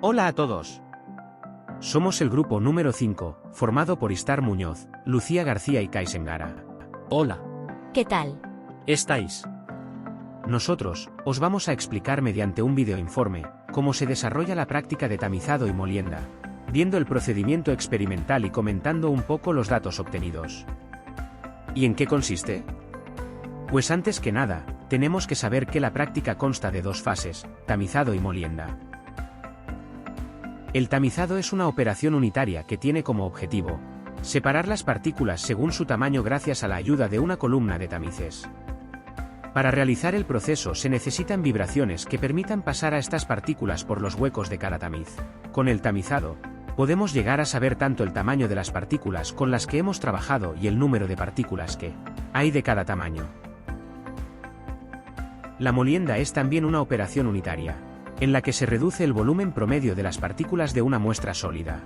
Hola a todos. Somos el grupo número 5, formado por Istar Muñoz, Lucía García y Kai Sengara. Hola. ¿Qué tal? ¿Estáis? Nosotros, os vamos a explicar mediante un videoinforme, cómo se desarrolla la práctica de tamizado y molienda, viendo el procedimiento experimental y comentando un poco los datos obtenidos. ¿Y en qué consiste? Pues antes que nada, tenemos que saber que la práctica consta de dos fases, tamizado y molienda. El tamizado es una operación unitaria que tiene como objetivo separar las partículas según su tamaño gracias a la ayuda de una columna de tamices. Para realizar el proceso se necesitan vibraciones que permitan pasar a estas partículas por los huecos de cada tamiz. Con el tamizado, podemos llegar a saber tanto el tamaño de las partículas con las que hemos trabajado y el número de partículas que hay de cada tamaño. La molienda es también una operación unitaria, en la que se reduce el volumen promedio de las partículas de una muestra sólida.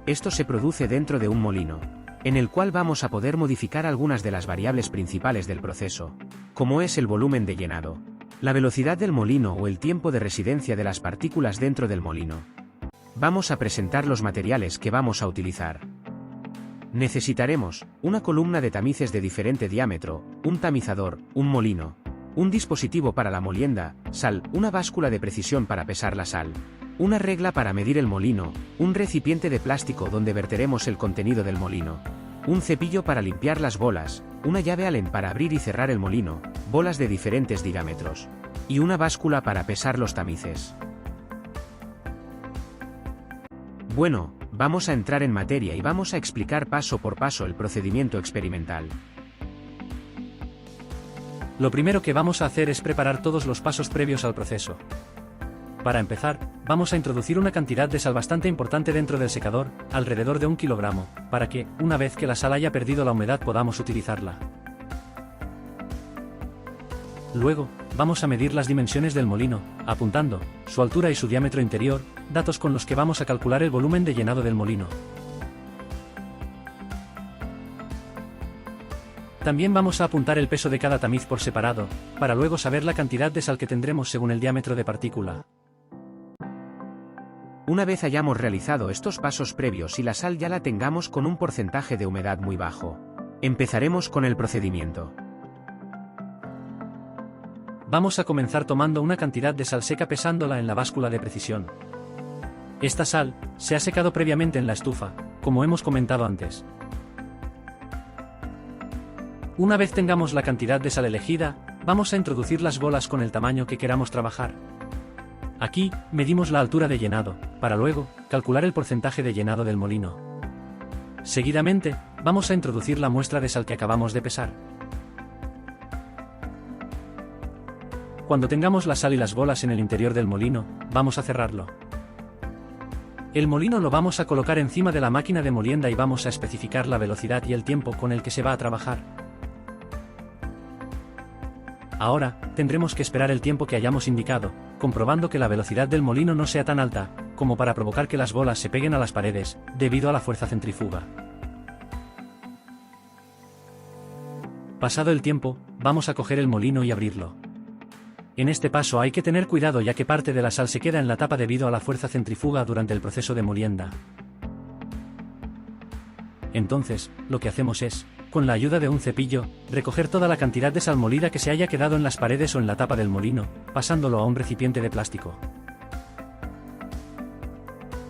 Esto se produce dentro de un molino, en el cual vamos a poder modificar algunas de las variables principales del proceso, como es el volumen de llenado, la velocidad del molino o el tiempo de residencia de las partículas dentro del molino. Vamos a presentar los materiales que vamos a utilizar. Necesitaremos una columna de tamices de diferente diámetro, un tamizador, un molino, un dispositivo para la molienda, sal, una báscula de precisión para pesar la sal, una regla para medir el molino, un recipiente de plástico donde verteremos el contenido del molino, un cepillo para limpiar las bolas, una llave Allen para abrir y cerrar el molino, bolas de diferentes diámetros, y una báscula para pesar los tamices. Bueno, vamos a entrar en materia y vamos a explicar paso por paso el procedimiento experimental. Lo primero que vamos a hacer es preparar todos los pasos previos al proceso. Para empezar, vamos a introducir una cantidad de sal bastante importante dentro del secador, alrededor de 1 kilogramo, para que, una vez que la sal haya perdido la humedad podamos utilizarla. Luego, vamos a medir las dimensiones del molino, apuntando su altura y su diámetro interior, datos con los que vamos a calcular el volumen de llenado del molino. También vamos a apuntar el peso de cada tamiz por separado, para luego saber la cantidad de sal que tendremos según el diámetro de partícula. Una vez hayamos realizado estos pasos previos y la sal ya la tengamos con un porcentaje de humedad muy bajo, empezaremos con el procedimiento. Vamos a comenzar tomando una cantidad de sal seca pesándola en la báscula de precisión. Esta sal se ha secado previamente en la estufa, como hemos comentado antes. Una vez tengamos la cantidad de sal elegida, vamos a introducir las bolas con el tamaño que queramos trabajar. Aquí, medimos la altura de llenado, para luego, calcular el porcentaje de llenado del molino. Seguidamente, vamos a introducir la muestra de sal que acabamos de pesar. Cuando tengamos la sal y las bolas en el interior del molino, vamos a cerrarlo. El molino lo vamos a colocar encima de la máquina de molienda y vamos a especificar la velocidad y el tiempo con el que se va a trabajar. Ahora, tendremos que esperar el tiempo que hayamos indicado, comprobando que la velocidad del molino no sea tan alta, como para provocar que las bolas se peguen a las paredes, debido a la fuerza centrífuga. Pasado el tiempo, vamos a coger el molino y abrirlo. En este paso hay que tener cuidado ya que parte de la sal se queda en la tapa debido a la fuerza centrífuga durante el proceso de molienda. Entonces, lo que hacemos es, con la ayuda de un cepillo, recoger toda la cantidad de sal molida que se haya quedado en las paredes o en la tapa del molino, pasándolo a un recipiente de plástico.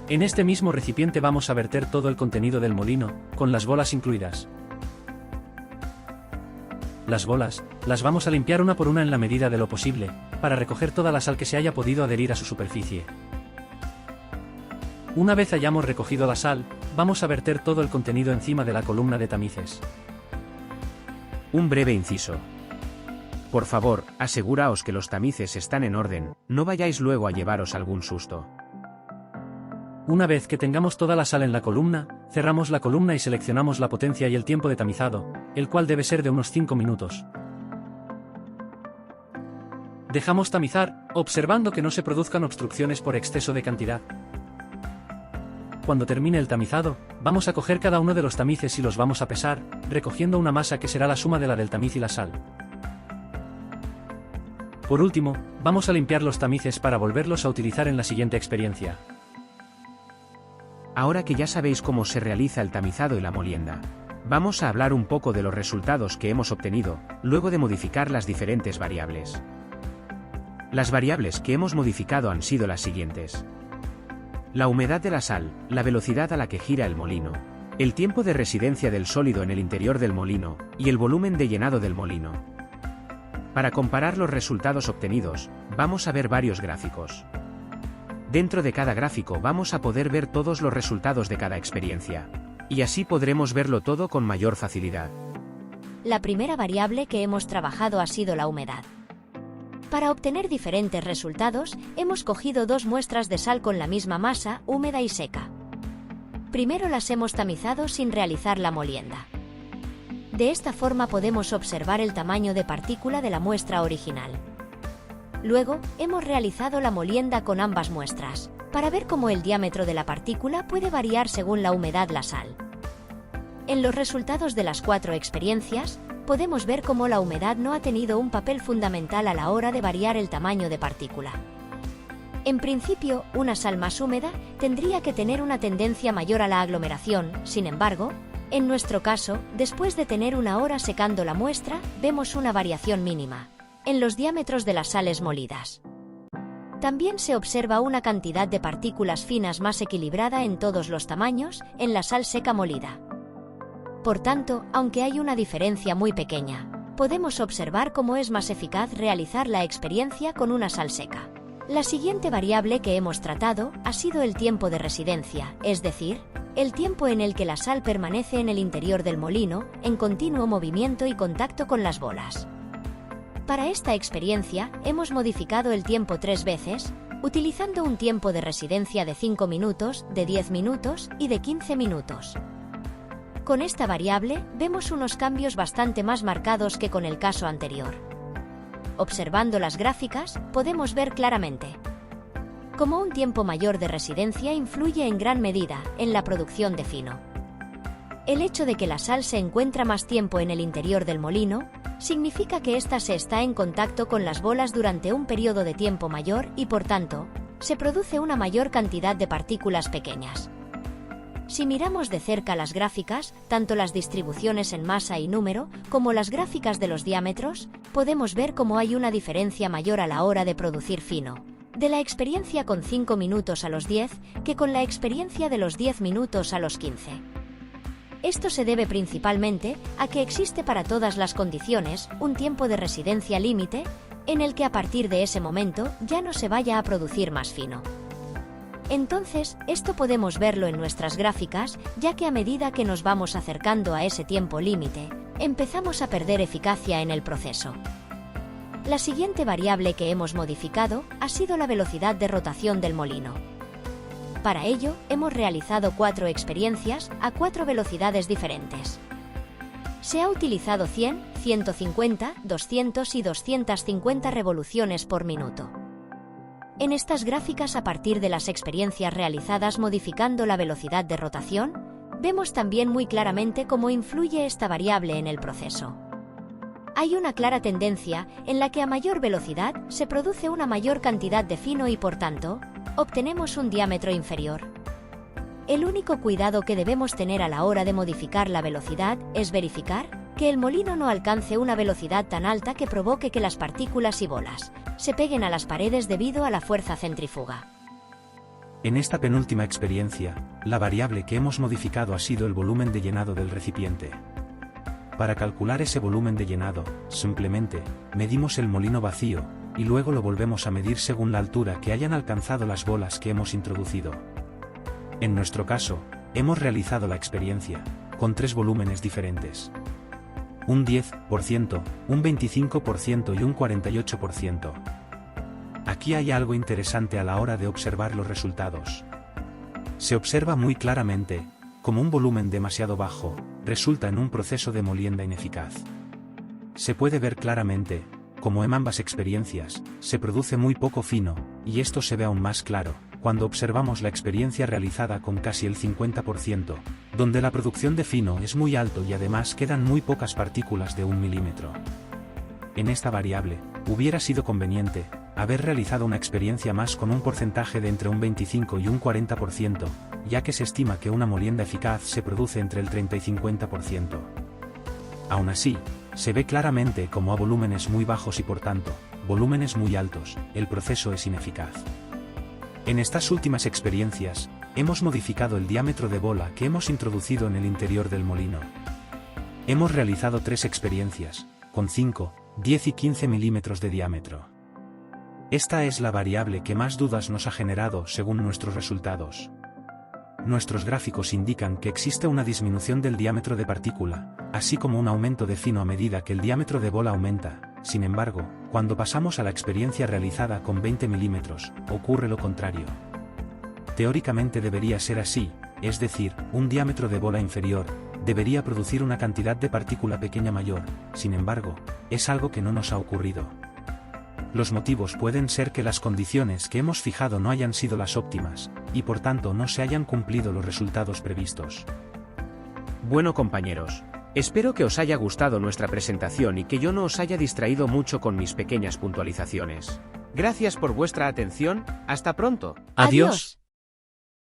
En este mismo recipiente vamos a verter todo el contenido del molino, con las bolas incluidas. Las bolas, las vamos a limpiar una por una en la medida de lo posible, para recoger toda la sal que se haya podido adherir a su superficie. Una vez hayamos recogido la sal, vamos a verter todo el contenido encima de la columna de tamices. Un breve inciso. Por favor, aseguraos que los tamices están en orden, no vayáis luego a llevaros algún susto. Una vez que tengamos toda la sal en la columna, cerramos la columna y seleccionamos la potencia y el tiempo de tamizado, el cual debe ser de unos 5 minutos. Dejamos tamizar, observando que no se produzcan obstrucciones por exceso de cantidad. Cuando termine el tamizado, vamos a coger cada uno de los tamices y los vamos a pesar, recogiendo una masa que será la suma de la del tamiz y la sal. Por último, vamos a limpiar los tamices para volverlos a utilizar en la siguiente experiencia. Ahora que ya sabéis cómo se realiza el tamizado y la molienda, vamos a hablar un poco de los resultados que hemos obtenido, luego de modificar las diferentes variables. Las variables que hemos modificado han sido las siguientes: la humedad de la sal, la velocidad a la que gira el molino, el tiempo de residencia del sólido en el interior del molino, y el volumen de llenado del molino. Para comparar los resultados obtenidos, vamos a ver varios gráficos. Dentro de cada gráfico vamos a poder ver todos los resultados de cada experiencia, y así podremos verlo todo con mayor facilidad. La primera variable que hemos trabajado ha sido la humedad. Para obtener diferentes resultados, hemos cogido dos muestras de sal con la misma masa, húmeda y seca. Primero las hemos tamizado sin realizar la molienda. De esta forma podemos observar el tamaño de partícula de la muestra original. Luego, hemos realizado la molienda con ambas muestras, para ver cómo el diámetro de la partícula puede variar según la humedad la sal. En los resultados de las 4 experiencias, podemos ver cómo la humedad no ha tenido un papel fundamental a la hora de variar el tamaño de partícula. En principio, una sal más húmeda tendría que tener una tendencia mayor a la aglomeración. Sin embargo, en nuestro caso, después de tener una hora secando la muestra, vemos una variación mínima en los diámetros de las sales molidas. También se observa una cantidad de partículas finas más equilibrada en todos los tamaños en la sal seca molida. Por tanto, aunque hay una diferencia muy pequeña, podemos observar cómo es más eficaz realizar la experiencia con una sal seca. La siguiente variable que hemos tratado ha sido el tiempo de residencia, es decir, el tiempo en el que la sal permanece en el interior del molino, en continuo movimiento y contacto con las bolas. Para esta experiencia, hemos modificado el tiempo 3 veces, utilizando un tiempo de residencia de 5 minutos, de 10 minutos y de 15 minutos. Con esta variable, vemos unos cambios bastante más marcados que con el caso anterior. Observando las gráficas, podemos ver claramente cómo un tiempo mayor de residencia influye en gran medida en la producción de fino. El hecho de que la sal se encuentra más tiempo en el interior del molino, significa que ésta se está en contacto con las bolas durante un periodo de tiempo mayor y, por tanto, se produce una mayor cantidad de partículas pequeñas. Si miramos de cerca las gráficas, tanto las distribuciones en masa y número, como las gráficas de los diámetros, podemos ver cómo hay una diferencia mayor a la hora de producir fino, de la experiencia con 5 minutos a los 10, que con la experiencia de los 10 minutos a los 15. Esto se debe principalmente a que existe para todas las condiciones un tiempo de residencia límite, en el que a partir de ese momento ya no se vaya a producir más fino. Entonces, esto podemos verlo en nuestras gráficas, ya que a medida que nos vamos acercando a ese tiempo límite, empezamos a perder eficacia en el proceso. La siguiente variable que hemos modificado ha sido la velocidad de rotación del molino. Para ello, hemos realizado 4 experiencias a 4 velocidades diferentes. Se ha utilizado 100, 150, 200 y 250 revoluciones por minuto. En estas gráficas, a partir de las experiencias realizadas modificando la velocidad de rotación, vemos también muy claramente cómo influye esta variable en el proceso. Hay una clara tendencia en la que a mayor velocidad se produce una mayor cantidad de fino y, por tanto, obtenemos un diámetro inferior. El único cuidado que debemos tener a la hora de modificar la velocidad es verificar que el molino no alcance una velocidad tan alta que provoque que las partículas y bolas se peguen a las paredes debido a la fuerza centrífuga. En esta penúltima experiencia, la variable que hemos modificado ha sido el volumen de llenado del recipiente. Para calcular ese volumen de llenado, simplemente, medimos el molino vacío, y luego lo volvemos a medir según la altura que hayan alcanzado las bolas que hemos introducido. En nuestro caso, hemos realizado la experiencia con 3 volúmenes diferentes: un 10%, un 25% y un 48%. Aquí hay algo interesante a la hora de observar los resultados. Se observa muy claramente como un volumen demasiado bajo resulta en un proceso de molienda ineficaz. Se puede ver claramente como en ambas experiencias se produce muy poco fino, y esto se ve aún más claro cuando observamos la experiencia realizada con casi el 50%, donde la producción de fino es muy alto y además quedan muy pocas partículas de 1 milímetro. En esta variable, hubiera sido conveniente haber realizado una experiencia más con un porcentaje de entre un 25 y un 40%, ya que se estima que una molienda eficaz se produce entre el 30 y 50%. Aún así, se ve claramente como a volúmenes muy bajos y por tanto, volúmenes muy altos, el proceso es ineficaz. En estas últimas experiencias, hemos modificado el diámetro de bola que hemos introducido en el interior del molino. Hemos realizado 3 experiencias, con 5, 10 y 15 milímetros de diámetro. Esta es la variable que más dudas nos ha generado según nuestros resultados. Nuestros gráficos indican que existe una disminución del diámetro de partícula, así como un aumento de fino a medida que el diámetro de bola aumenta. Sin embargo, cuando pasamos a la experiencia realizada con 20 milímetros, ocurre lo contrario. Teóricamente debería ser así, es decir, un diámetro de bola inferior debería producir una cantidad de partícula pequeña mayor. Sin embargo, es algo que no nos ha ocurrido. Los motivos pueden ser que las condiciones que hemos fijado no hayan sido las óptimas, y por tanto no se hayan cumplido los resultados previstos. Bueno compañeros, espero que os haya gustado nuestra presentación y que yo no os haya distraído mucho con mis pequeñas puntualizaciones. Gracias por vuestra atención, hasta pronto. Adiós.